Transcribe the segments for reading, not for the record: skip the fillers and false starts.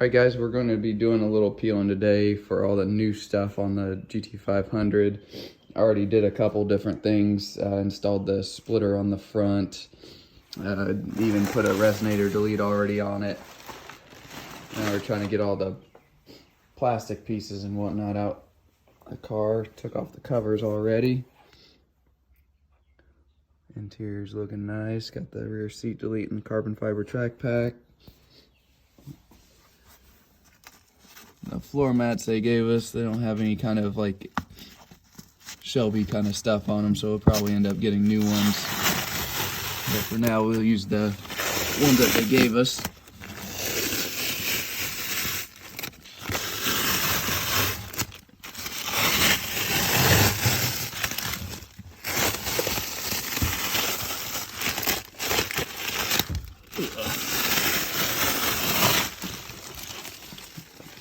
Alright guys, we're going to be doing a little peeling today for all the new stuff on the GT500. I already did a couple different things, installed the splitter on the front, even put a resonator delete already on it. Now we're trying to get all the plastic pieces and whatnot out the car. Took off the covers already. Interior's looking nice. Got the rear seat delete and the carbon fiber track pack. The floor mats they gave us, they don't have any kind of like Shelby kind of stuff on them, so we'll probably end up getting new ones. But for now, we'll use the ones that they gave us.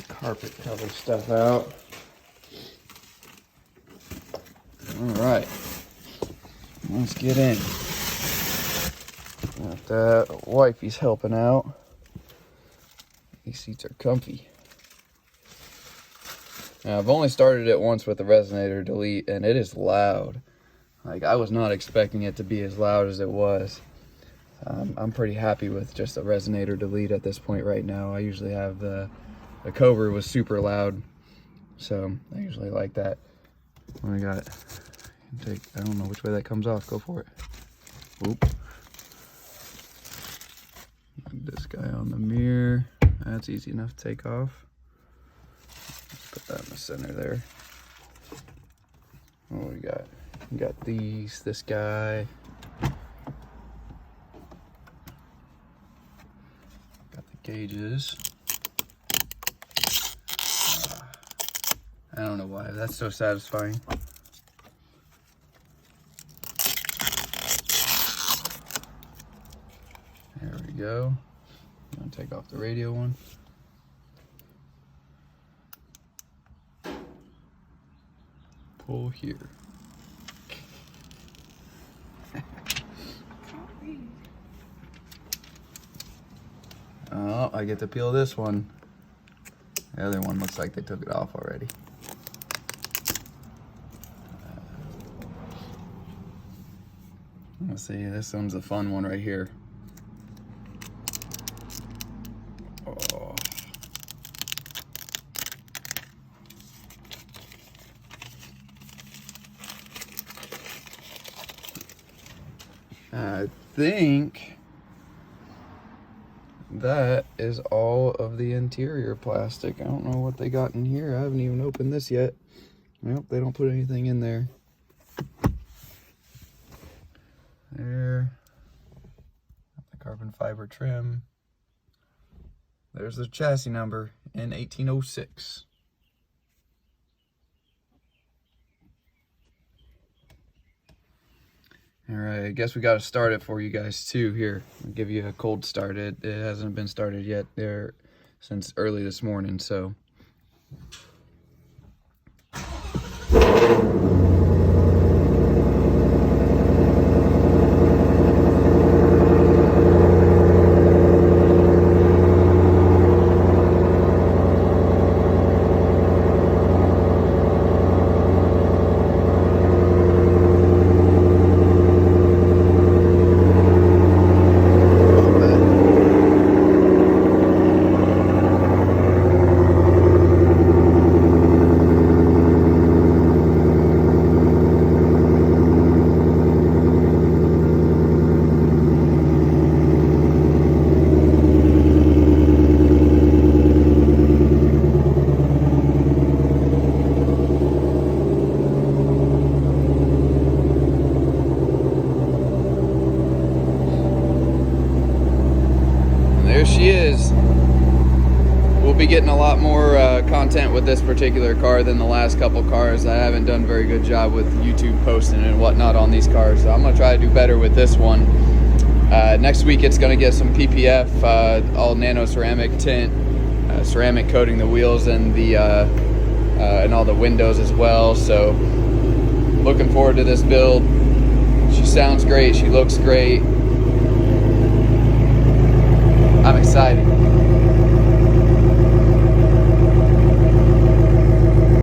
Carpet cover stuff out. Alright, let's get in. Got that. Wifey's helping out. These seats are comfy. Now, I've only started it once with the resonator delete, and it is loud. Like, I was not expecting it to be as loud as it was. I'm pretty happy with just the resonator delete at this point right now. I usually have the Cobra was super loud, so I usually like that. What I got? I don't know which way that comes off. Go for it. Oop. This guy on the mirror. That's easy enough to take off. Put that in the center there. What do we got? We got these. This guy. Got the gauges. I don't know why, that's so satisfying. There we go. I'm gonna take off the radio one. Pull here. Oh, I get to peel this one. The other one looks like they took it off already. Let's see, this one's a fun one right here. Oh. I think that is all of the interior plastic. I don't know what they got in here. I haven't even opened this yet. Nope, they don't put anything in there. There, the carbon fiber trim. There's the chassis number in 1806. All right, I guess we got to start it for you guys too. Here, I'll give you a cold start. It hasn't been started yet there since early this morning, so. There she is. We'll be getting a lot more content with this particular car than the last couple cars. I haven't done a very good job with YouTube posting and whatnot on these cars, so I'm going to try to do better with this one. Next week it's going to get some PPF, all nano ceramic tint, ceramic coating the wheels and the and all the windows as well. So looking forward to this build. She sounds great, she looks great. I'm excited.